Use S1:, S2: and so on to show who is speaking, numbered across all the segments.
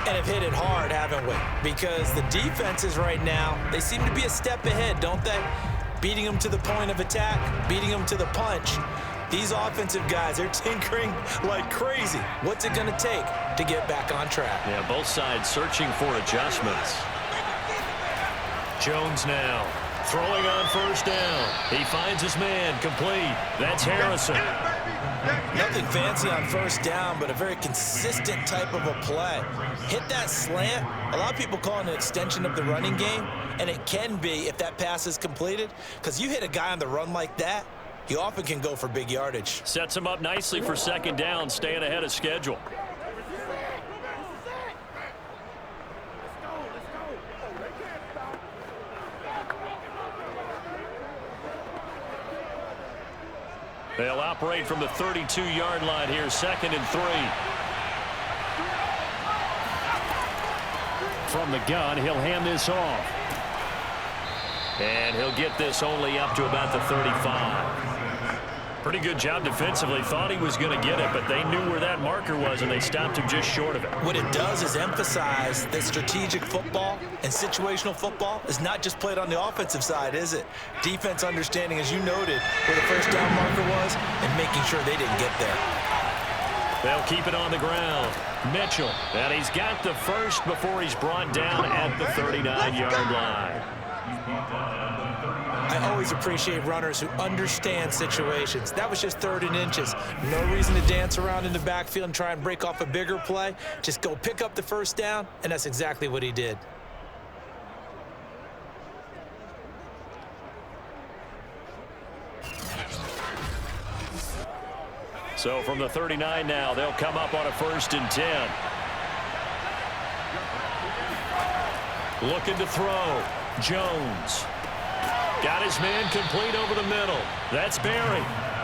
S1: And have hit it hard, haven't we? Because the defenses right now, they seem to be a step ahead, don't they? Beating them to the point of attack, beating them to the punch. These offensive guys, they're tinkering like crazy. What's it going to take to get back on track?
S2: Yeah, both sides searching for adjustments. Jones now throwing on first down. He finds his man complete. That's Harrison.
S1: Nothing fancy on first down, but a very consistent type of a play. Hit that slant. A lot of people call it an extension of the running game, and it can be if that pass is completed, because you hit a guy on the run like that, he often can go for big yardage.
S2: Sets him up nicely for second down, staying ahead of schedule. They'll operate from the 32-yard line here, 2nd and 3. From the gun, he'll hand this off. And he'll get this only up to about the 35. Pretty good job defensively. Thought he was going to get it, but they knew where that marker was, and they stopped him just short of it.
S1: What it does is emphasize that strategic football and situational football is not just played on the offensive side, is it? Defense understanding, as you noted, where the first down marker was and making sure they didn't get there.
S2: They'll keep it on the ground. Mitchell, and he's got the first before he's brought down at the 39-yard line.
S1: I always appreciate runners who understand situations. That was just 3rd and inches. No reason to dance around in the backfield and try and break off a bigger play. Just go pick up the first down, and that's exactly what he did.
S2: So from the 39 now, they'll come up on a 1st and 10. Looking to throw. Jones. Got his man complete over the middle. That's Barry.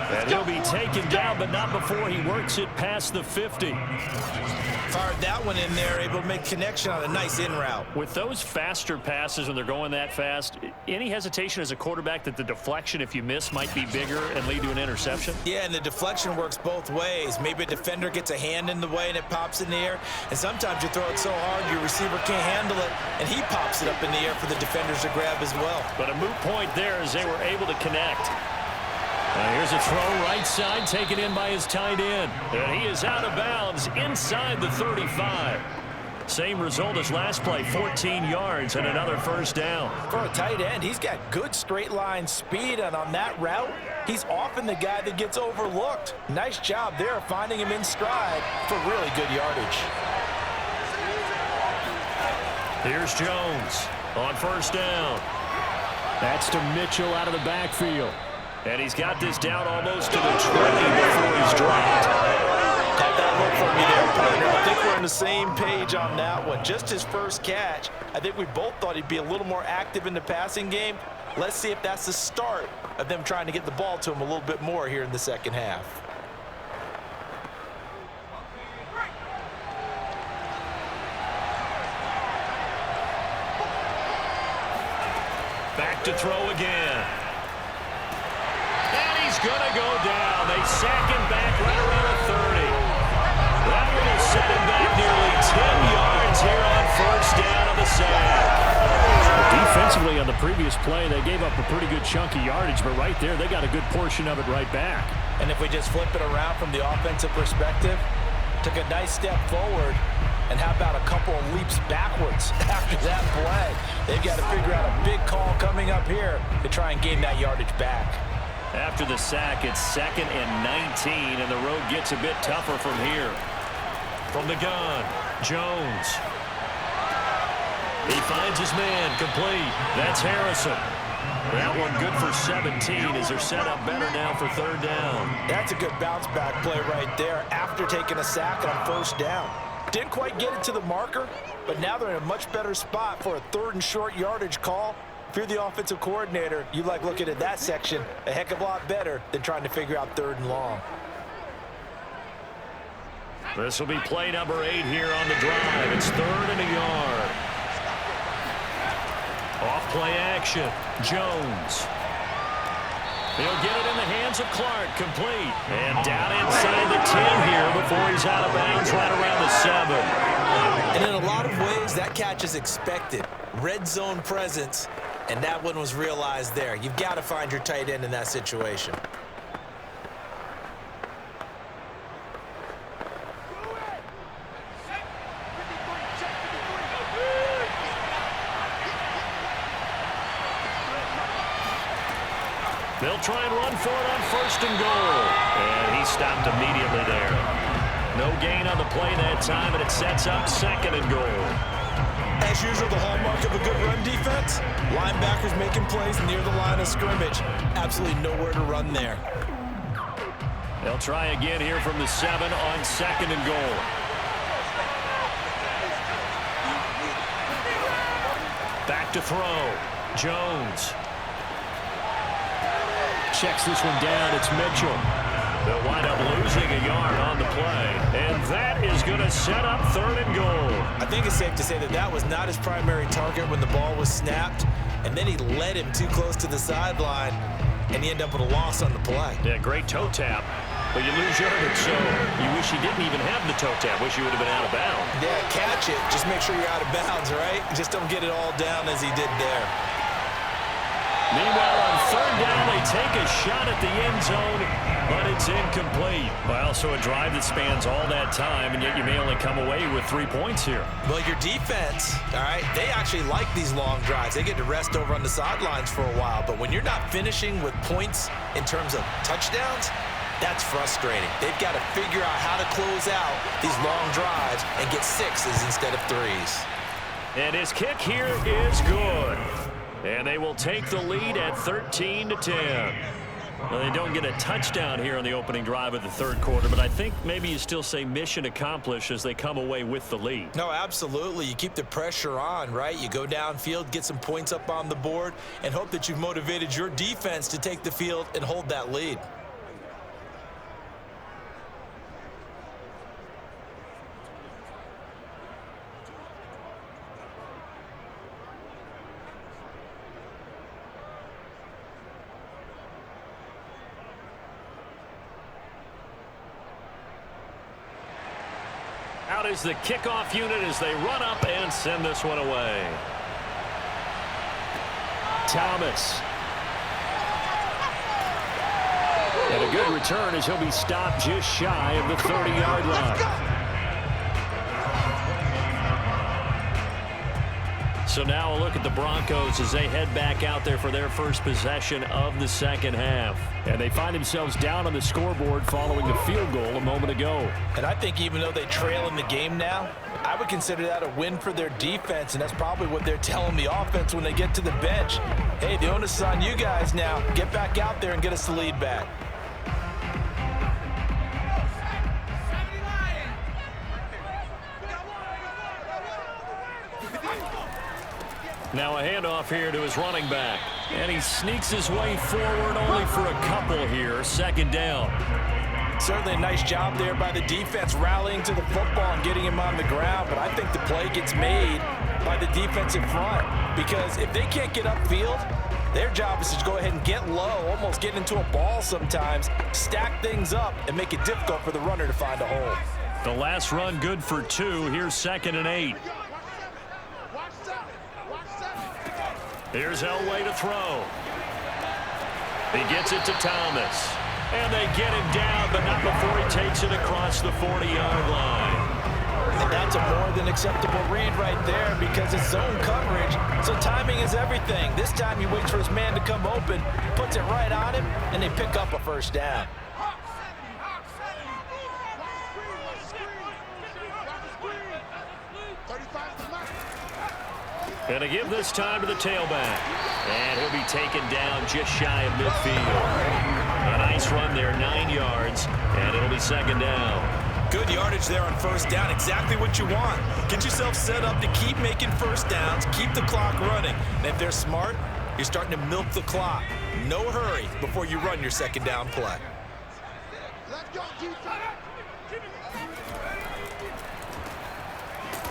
S2: And he'll be taken down, but not before he works it past the 50.
S1: Fired that one in there, able to make connection on a nice in route.
S2: With those faster passes when they're going that fast, any hesitation as a quarterback that the deflection, if you miss, might be bigger and lead to an interception?
S1: Yeah, and the deflection works both ways. Maybe a defender gets a hand in the way and it pops in the air, and sometimes you throw it so hard your receiver can't handle it, and he pops it up in the air for the defenders to grab as well.
S2: But a moot point there as they were able to connect. Here's a throw right side taken in by his tight end. And he is out of bounds inside the 35. Same result as last play, 14 yards and another first down.
S1: For a tight end, he's got good straight line speed, and on that route, he's often the guy that gets overlooked. Nice job there finding him in stride for really good yardage.
S2: Here's Jones on first down. That's to Mitchell out of the backfield. And he's got this down almost to the 20 before he's dropped.
S1: Caught that look from me there, partner. I think we're on the same page on that one. Just his first catch. I think we both thought he'd be a little more active in the passing game. Let's see if that's the start of them trying to get the ball to him a little bit more here in the second half.
S2: Back to throw again. He's going to go down. They sack him back right around the 30. That one will set him back nearly 10 yards here on first down of the sack. Defensively on the previous play, they gave up a pretty good chunk of yardage, but right there, they got a good portion of it right back.
S1: And if we just flip it around from the offensive perspective, took a nice step forward, and how about a couple of leaps backwards after that play? They've got to figure out a big call coming up here to try and gain that yardage back.
S2: After the sack, it's 2nd and 19, and the road gets a bit tougher from here. From the gun, Jones. He finds his man complete. That's Harrison. That one good for 17 as they're set up better now for 3rd down.
S1: That's a good bounce back play right there after taking a sack on first down. Didn't quite get it to the marker, but now they're in a much better spot for a 3rd and short yardage call. If you're the offensive coordinator, you like looking at that section a heck of a lot better than trying to figure out 3rd and long.
S2: This will be play number 8 here on the drive. It's 3rd and a yard. Off play action. Jones. He'll get it in the hands of Clark. Complete. And down inside the 10 here before he's out of bounds right around the 7.
S1: And in a lot of ways, that catch is expected. Red zone presence, and that one was realized there. You've got to find your tight end in that situation.
S2: They'll try and run for it on 1st and goal. And he stopped immediately there. No gain on the play that time, and it sets up 2nd and goal.
S1: As usual, the hallmark of a good run defense, linebackers making plays near the line of scrimmage. Absolutely nowhere to run there.
S2: They'll try again here from the 7 on 2nd and goal. Back to throw. Jones. Checks this one down. It's Mitchell. They'll wind up losing a yard on the play. And that is going to set up 3rd and goal.
S1: I think it's safe to say that that was not his primary target when the ball was snapped. And then he led him too close to the sideline, and he ended up with a loss on the play.
S2: Yeah, great toe tap. But you lose yardage, so you wish he didn't even have the toe tap. Wish he would have been out of bounds.
S1: Yeah, catch it. Just make sure you're out of bounds, right? Just don't get it all down as he did there.
S2: Meanwhile, on 3rd down, they take a shot at the end zone, but it's incomplete. Well, so a drive that spans all that time, and yet you may only come away with 3 points here.
S1: Well, your defense, all right, they actually like these long drives. They get to rest over on the sidelines for a while, but when you're not finishing with points in terms of touchdowns, that's frustrating. They've got to figure out how to close out these long drives and get 6s instead of 3s.
S2: And his kick here is good. And they will take the lead at 13-10. Well, they don't get a touchdown here on the opening drive of the 3rd quarter, but I think maybe you still say mission accomplished as they come away with the lead.
S1: No, absolutely. You keep the pressure on, right? You go downfield, get some points up on the board, and hope that you've motivated your defense to take the field and hold that lead.
S2: Out is the kickoff unit as they run up and send this one away. Thomas. And a good return as he'll be stopped just shy of the 30-yard line. So now a look at the Broncos as they head back out there for their first possession of the 2nd half. And they find themselves down on the scoreboard following a field goal a moment ago.
S1: And I think even though they trail in the game now, I would consider that a win for their defense, and that's probably what they're telling the offense when they get to the bench. Hey, the onus is on you guys now. Get back out there and get us the lead back.
S2: Now a handoff here to his running back. And he sneaks his way forward only for a couple here. 2nd down.
S1: Certainly a nice job there by the defense rallying to the football and getting him on the ground. But I think the play gets made by the defensive front. Because if they can't get upfield, their job is to go ahead and get low, almost get into a ball sometimes, stack things up, and make it difficult for the runner to find a hole.
S2: The last run good for 2. Here's 2nd and 8. Here's Elway to throw. He gets it to Thomas. And they get him down, but not before he takes it across the 40-yard line.
S1: And that's a more than acceptable read right there because it's zone coverage, so timing is everything. This time he waits for his man to come open, puts it right on him, and they pick up a 1st down.
S2: And to give this time to the tailback. And he'll be taken down just shy of midfield. A nice run there, 9 yards, and it'll be 2nd down.
S1: Good yardage there on 1st down, exactly what you want. Get yourself set up to keep making 1st downs, keep the clock running. And if they're smart, you're starting to milk the clock. No hurry before you run your 2nd down play.
S3: Let's go,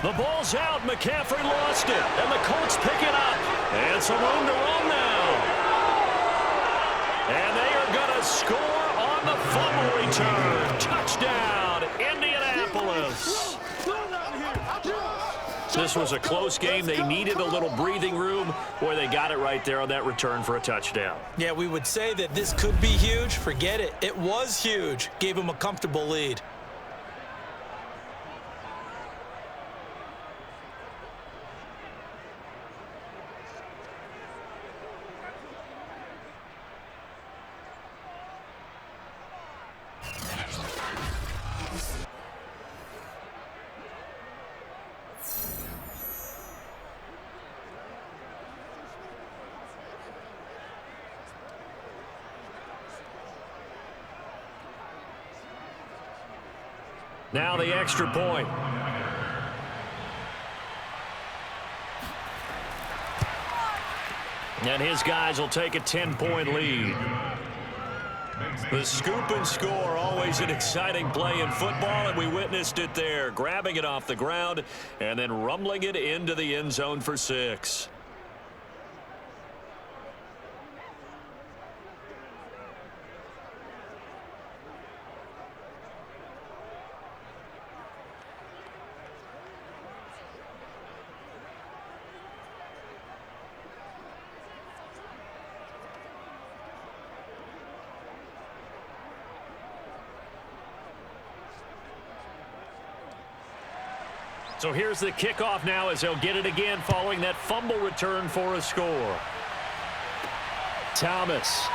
S2: The ball's out. McCaffery lost it. And the Colts pick it up. And some room to run now. And they are going to score on the fumble return. Touchdown, Indianapolis. This was a close game. They needed a little breathing room. Boy, they got it right there on that return for a touchdown.
S1: Yeah, we would say that this could be huge. Forget it. It was huge. Gave them a comfortable lead.
S2: Now the extra point. And his guys will take a 10-point lead. The scoop and score, always an exciting play in football, and we witnessed it there, grabbing it off the ground and then rumbling it into the end zone for 6. So here's the kickoff now as they'll get it again following that fumble return for a score. Thomas.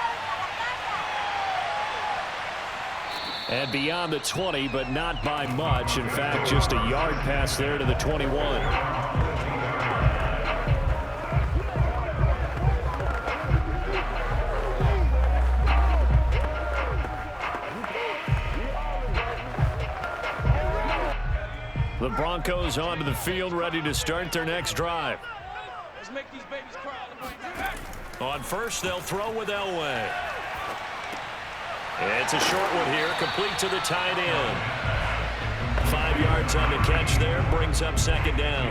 S2: And beyond the 20, but not by much. In fact, just a yard pass there to the 21. The Broncos onto the field, ready to start their next drive.
S3: Let's make these babies cry.
S2: On first, they'll throw with Elway. It's a short one here, complete to the tight end. 5 yards on the catch there, brings up second down.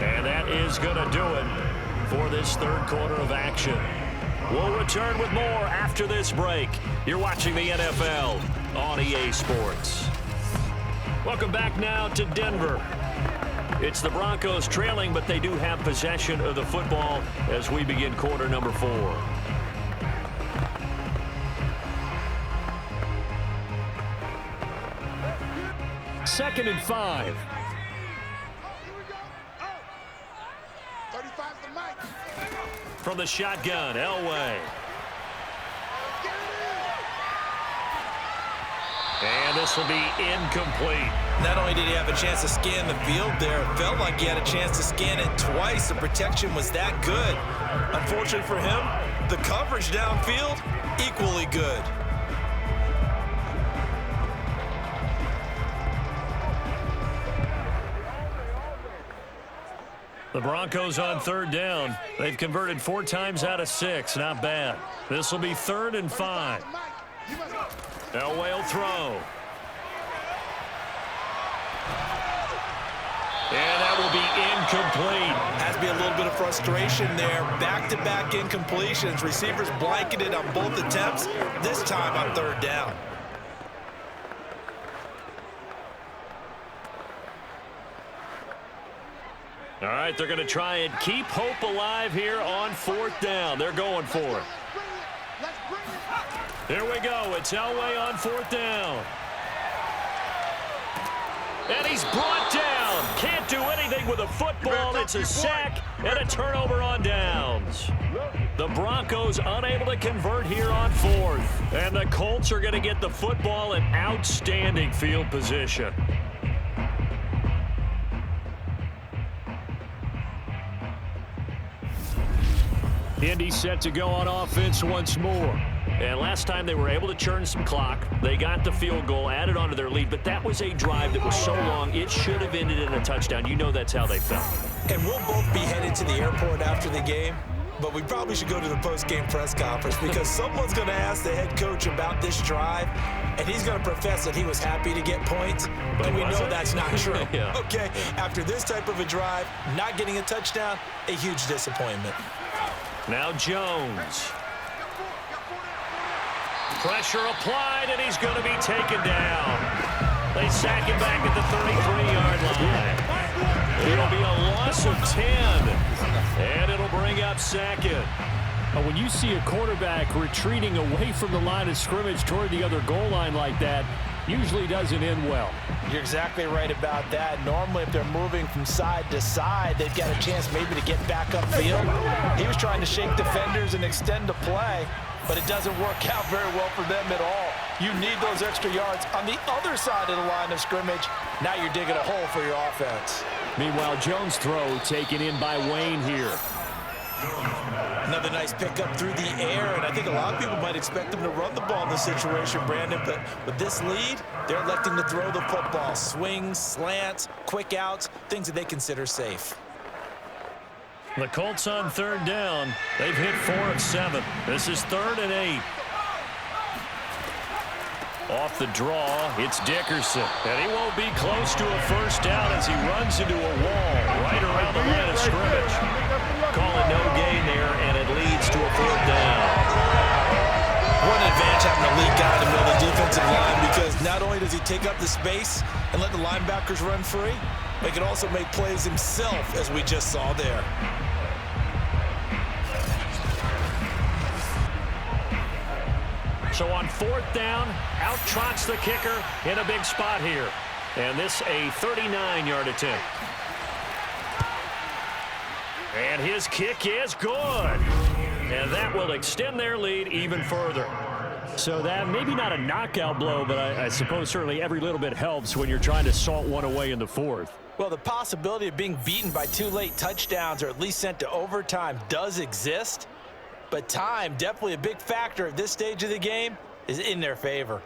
S2: And that is going to do it for this third quarter of action. We'll return with more after this break. You're watching the NFL on EA Sports. Welcome back now to Denver. It's the Broncos trailing, but they do have possession of the football as we begin quarter number 4. Second and 5. From the shotgun, Elway. And this will be incomplete.
S1: Not only did he have a chance to scan the field there, it felt like he had a chance to scan it twice. The protection was that good. Unfortunately for him, the coverage downfield, equally good.
S2: The Broncos on third down. They've converted 4 times out of 6. Not bad. This will be 3rd and 5. Elway will throw. And that will be incomplete.
S1: Has to be a little bit of frustration there. Back-to-back incompletions. Receivers blanketed on both attempts, this time on third down.
S2: All right, they're going to try and keep hope alive here on 4th down. They're going for it. Here we go. It's Elway on 4th down. And he's brought down. Can't do anything with a football. It's a sack and a turnover on downs. The Broncos unable to convert here on 4th. And the Colts are going to get the football in outstanding field position. Indy set to go on offense once more. And last time they were able to churn some clock. They got the field goal, added onto their lead, but that was a drive that was so long it should have ended in a touchdown. You know that's how they felt.
S1: And we'll both be headed to the airport after the game, but we probably should go to the post-game press conference because someone's going to ask the head coach about this drive, and he's going to profess that he was happy to get points, and we know that's not true.
S2: Yeah.
S1: Okay, after this type of a drive, not getting a touchdown, a huge disappointment.
S2: Now Jones. Pressure applied, and he's going to be taken down. They sack him back at the 33-yard line. It'll be a loss of 10, and it'll bring up second.
S4: When you see a quarterback retreating away from the line of scrimmage toward the other goal line like that, usually doesn't end well.
S1: You're exactly right about that. Normally, if they're moving from side to side, they've got a chance maybe to get back upfield. He was trying to shake defenders and extend the play, but it doesn't work out very well for them at all. You need those extra yards on the other side of the line of scrimmage. Now you're digging a hole for your offense.
S4: Meanwhile, Jones' throw taken in by Wayne here.
S1: Another nice pickup through the air, and I think a lot of people might expect them to run the ball in this situation, Brandon, but with this lead, they're electing to throw the football. Swings, slants, quick outs, things that they consider safe.
S2: The Colts on third down. They've hit 4 of 7. This is 3rd and 8. Off the draw, it's Dickerson. And he won't be close to a first down as he runs into a wall right around the line of scrimmage. Call it no gain there, and it leads to a 4th down.
S1: What an advantage having a lead guy in the middle of the defensive line, because not only does he take up the space and let the linebackers run free, but he can also make plays himself, as we just saw there.
S2: So on 4th down, out trots the kicker in a big spot here. And this a 39-yard attempt. And his kick is good. And that will extend their lead even further.
S4: So that maybe not a knockout blow, but I suppose certainly every little bit helps when you're trying to salt one away in the 4th.
S1: Well, the possibility of being beaten by 2 late touchdowns or at least sent to overtime does exist. But time, definitely a big factor at this stage of the game, is in their favor.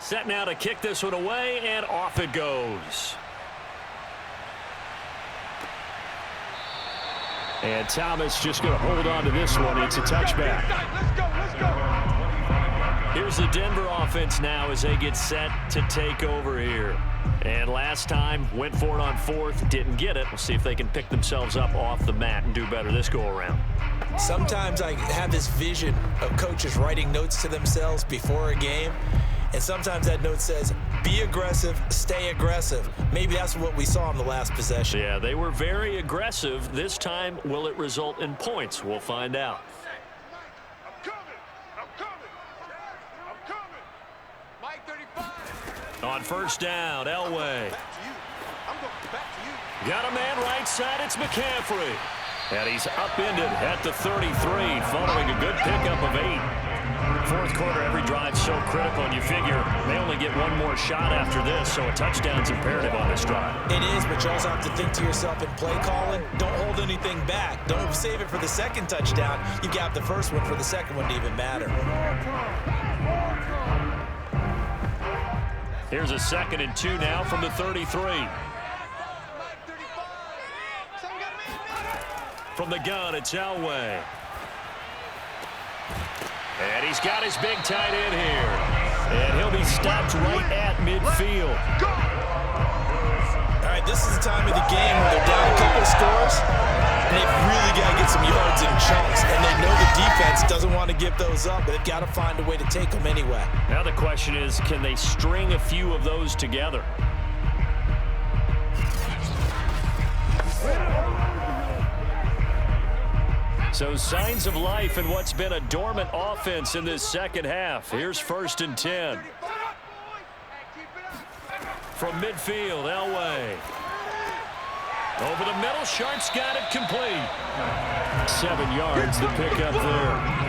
S2: Set now to kick this one away, and off it goes.
S4: And Thomas just going to hold on to this one. It's a touchback.
S3: Let's go.
S2: Here's the Denver offense now as they get set to take over here. And last time, went for it on 4th, didn't get it. We'll see if they can pick themselves up off the mat and do better this go-around.
S1: Sometimes I have this vision of coaches writing notes to themselves before a game, and sometimes that note says, be aggressive, stay aggressive. Maybe that's what we saw in the last possession.
S2: Yeah, they were very aggressive. This time, will it result in points? We'll find out.
S3: I'm coming. Mike 35.
S2: On 1st down, Elway.
S3: I'm going back to you.
S2: Got a man right side, it's McCaffery. And he's upended at the 33, following a good pickup of 8. 4th quarter, every drive so critical, and you figure they only get one more shot after this, so a touchdown's imperative on this drive.
S1: It is, but you also have to think to yourself in play calling, don't hold anything back. Don't save it for the 2nd touchdown. You got the 1st one for the 2nd one to even matter.
S2: Here's a 2nd and 2 now from the 33. From the gun, it's Elway. And he's got his big tight end here. And he'll be stopped right at midfield.
S1: All right, this is the time of the game where they're down a couple of scores, and they've really got to get some yards in chunks. And they know the defense doesn't want to give those up, but they've got to find a way to take them anyway.
S2: Now the question is, can they string a few of those together? So signs of life in what's been a dormant offense in this 2nd half. Here's 1st and 10. From midfield, Elway. Over the middle, Sharpe's got it complete.
S4: 7 yards to pick up there.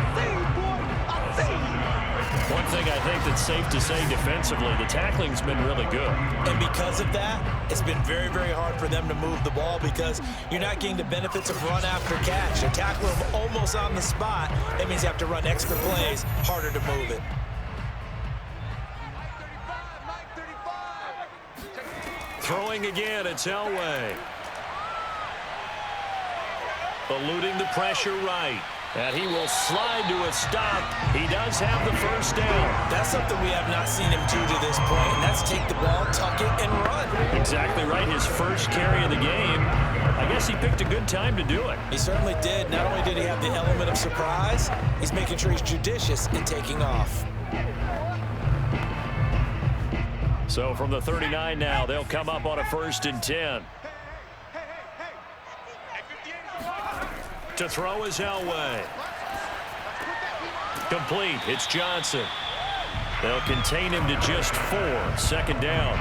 S2: One thing I think that's safe to say defensively, the tackling's been really good.
S1: And because of that, it's been very, very hard for them to move the ball because you're not getting the benefits of run after catch. You tackle them almost on the spot. That means you have to run extra plays, harder to move it.
S2: Throwing again, it's Elway. Eluding the pressure right.
S4: And he will slide to a stop. He does have the first down.
S1: That's something we have not seen him do to this point, and that's take the ball, tuck it, and run.
S4: Exactly right. His first carry of the game. I guess he picked a good time to do it.
S1: He certainly did. Not only did he have the element of surprise, he's making sure he's judicious in taking off.
S4: So from the 39 now, they'll come up on a 1st and 10. To throw is Elway. Complete. It's Johnson. They'll contain him to just 4. 2nd down.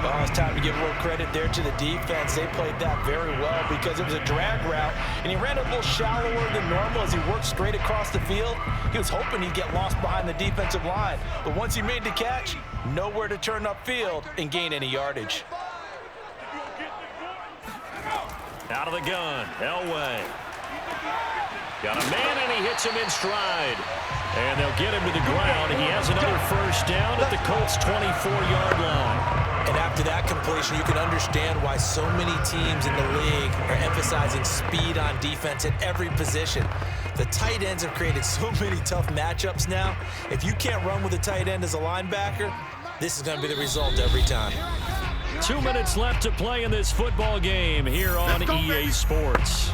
S1: Well, it's time to give a little credit there to the defense. They played that very well because it was a drag route, and he ran a little shallower than normal as he worked straight across the field. He was hoping he'd get lost behind the defensive line, but once he made the catch, nowhere to turn upfield and gain any yardage.
S4: Out of the gun, Elway. Got a man, and he hits him in stride. And they'll get him to the ground. He has another first down at the Colts' 24-yard line.
S1: And after that completion, you can understand why so many teams in the league are emphasizing speed on defense at every position. The tight ends have created so many tough matchups now. If you can't run with a tight end as a linebacker, this is going to be the result every time.
S4: 2 minutes left to play in this football game here on EA Sports.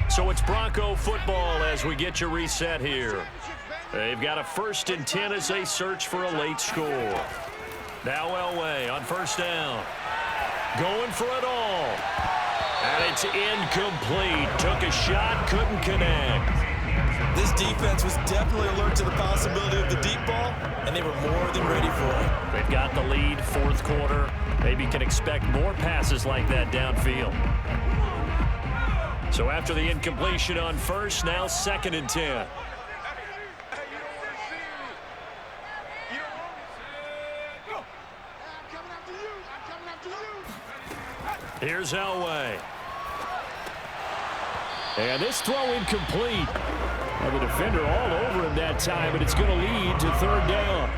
S4: So it's Bronco football as we get you reset here. They've got a 1st and 10 as they search for a late score. Now Elway on 1st down. Going for it all. And it's incomplete. Took a shot, couldn't connect.
S1: This defense was definitely alert to the possibility of the deep ball, and they were more than ready for it.
S4: They've got the lead, 4th quarter. Maybe can expect more passes like that downfield. So after the incompletion on 1st, now 2nd and 10. Here's Elway. And this throw incomplete. Well, the defender all over him that time, but it's going to lead to 3rd down.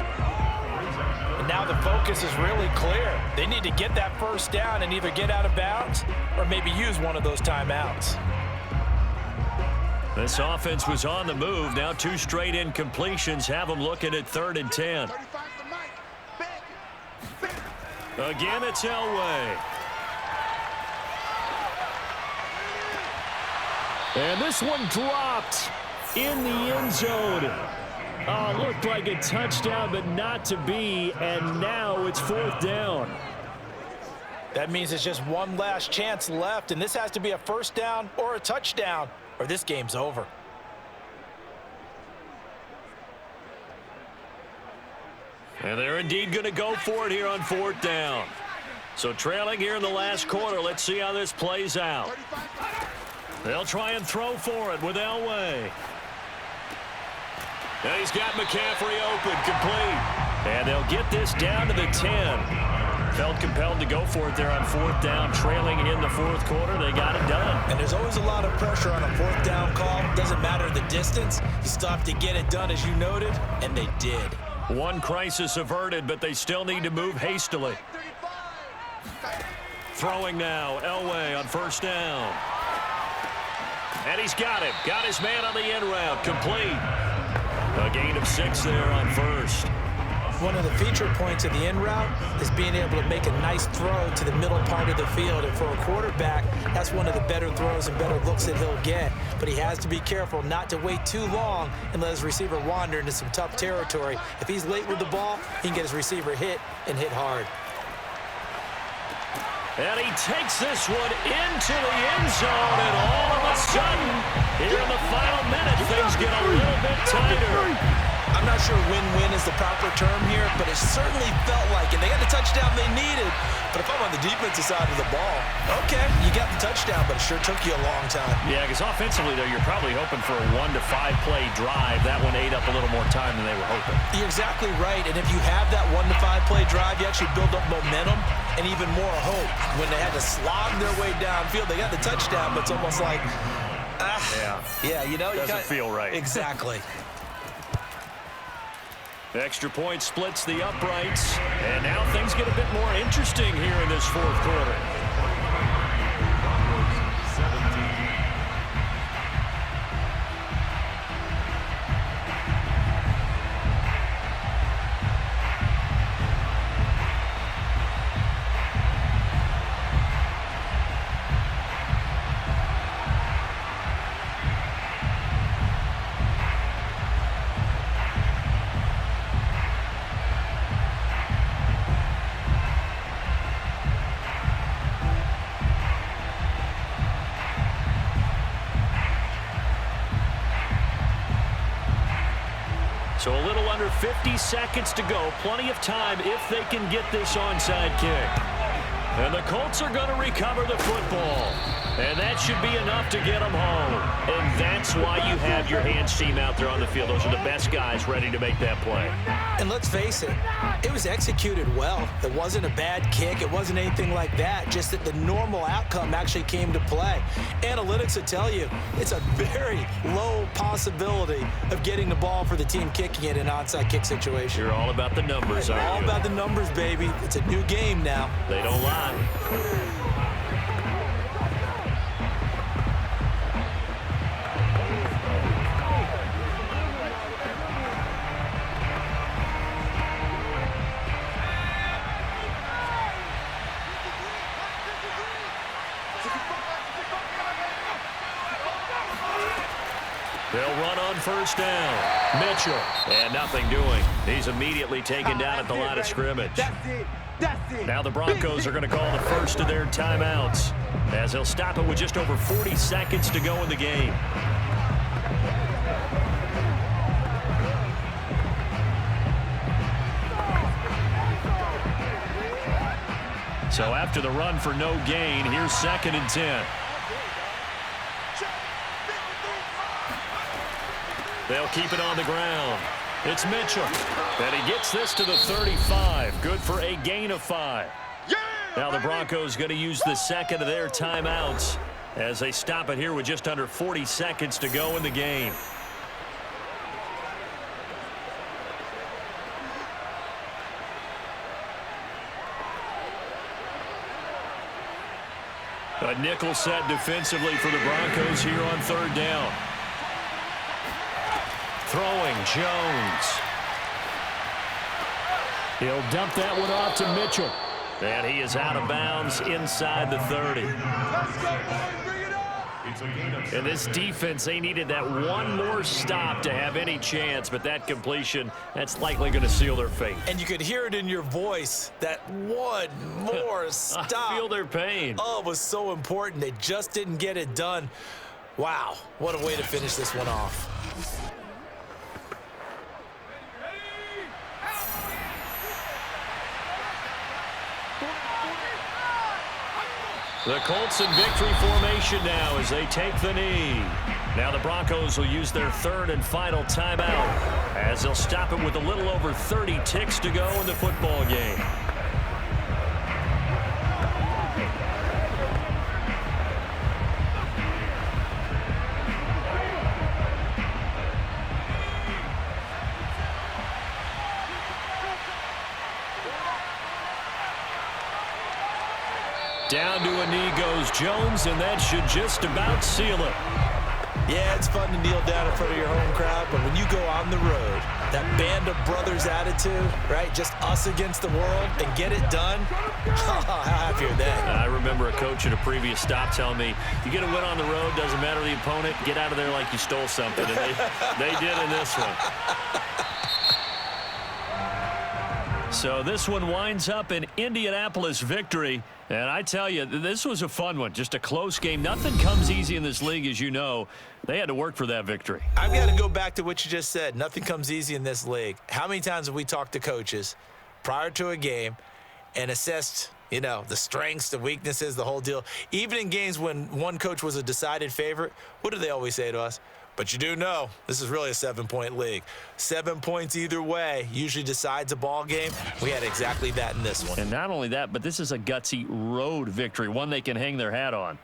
S1: And now the focus is really clear. They need to get that first down and either get out of bounds or maybe use one of those timeouts.
S4: This offense was on the move. Now 2 straight incompletions have them looking at 3rd and 10. Again, it's Elway. And this one dropped in the end zone. Oh, looked like a touchdown, but not to be. And now it's 4th down.
S1: That means it's just one last chance left, and this has to be a first down or a touchdown, or this game's over.
S4: And they're indeed going to go for it here on 4th down. So trailing here in the last quarter, let's see how this plays out. They'll try and throw for it with Elway. And he's got McCaffery open, complete. And they'll get this down to the 10. Felt compelled to go for it there on 4th down, trailing in the 4th quarter. They got it done.
S1: And there's always a lot of pressure on a 4th down call. Doesn't matter the distance. You still have to get it done, as you noted, and they did.
S4: One crisis averted, but they still need to move hastily. Throwing now, Elway on 1st down. And he's got him. Got his man on the end route. Complete. A gain of 6 there on 1st.
S1: One of the feature points of the end route is being able to make a nice throw to the middle part of the field. And for a quarterback, that's one of the better throws and better looks that he'll get. But he has to be careful not to wait too long and let his receiver wander into some tough territory. If he's late with the ball, he can get his receiver hit and hit hard.
S4: And he takes this one into the end zone, and all of a sudden, here in the final minute, things get a little bit tighter.
S1: I'm not sure win-win is the proper term here, but it certainly felt like it. They got the touchdown they needed. But if I'm on the defensive side of the ball, okay, you got the touchdown, but it sure took you a long time.
S4: Yeah, because offensively, though, you're probably hoping for a 1 to 5 play drive. That one ate up a little more time than they were hoping.
S1: You're exactly right, and if you have that 1 to 5 play drive, you actually build up momentum and even more hope. When they had to slog their way downfield, they got the touchdown, but it's almost like,
S4: yeah,
S1: you know,
S4: doesn't feel right.
S1: Exactly.
S4: Extra point splits the uprights, and now things get a bit more interesting here in this fourth quarter. So a little under 50 seconds to go. Plenty of time if they can get this onside kick. And the Colts are going to recover the football. And that should be enough to get them home. And that's why you have your hands team out there on the field. Those are the best guys ready to make that play.
S1: And let's face it, it was executed well. It wasn't a bad kick. It wasn't anything like that. Just that the normal outcome actually came to play. Analytics will tell you it's a very low possibility of getting the ball for the team kicking it in an onside kick situation.
S4: You're all about the numbers, aren't you?
S1: All about the numbers, baby. It's a new game now.
S4: They don't lie. They'll run on first down. Mitchell, and nothing doing. He's immediately taken down at the line of scrimmage. Now the Broncos are going to call the first of their timeouts, as they'll stop it with just over 40 seconds to go in the game. So after the run for no gain, here's 2nd and 10. They'll keep it on the ground. It's Mitchell. And he gets this to the 35. Good for a gain of 5. Now the Broncos going to use the second of their timeouts as they stop it here with just under 40 seconds to go in the game. A nickel set defensively for the Broncos here on 3rd down. Throwing, Jones. He'll dump that one off to Mitchell. And he is out of bounds inside the 30. And this defense, they needed that one more stop to have any chance, but that completion, that's likely going to seal their fate.
S1: And you could hear it in your voice, that one more stop.
S4: I feel their pain.
S1: Oh, it was so important. They just didn't get it done. Wow, what a way to finish this one off.
S4: The Colts in victory formation now as they take the knee. Now the Broncos will use their 3rd and final timeout as they'll stop it with a little over 30 ticks to go in the football game. Down to a knee goes Jones, and that should just about seal it.
S1: Yeah, it's fun to kneel down in front of your home crowd, but when you go on the road, that band of brothers attitude, right? Just us against the world and get it done. How happy are they?
S4: I remember a coach at a previous stop telling me, you get a win on the road, doesn't matter the opponent, get out of there like you stole something. And they did in this one. So this one winds up an Indianapolis victory. And I tell you, this was a fun one. Just a close game. Nothing comes easy in this league, as you know. They had to work for that victory.
S1: I've got to go back to what you just said. Nothing comes easy in this league. How many times have we talked to coaches prior to a game and assessed, you know, the strengths, the weaknesses, the whole deal? Even in games when one coach was a decided favorite, what do they always say to us? But you do know this is really a 7-point league. 7 points either way usually decides a ball game. We had exactly that in this one.
S4: And not only that, but this is a gutsy road victory, one they can hang their hat on.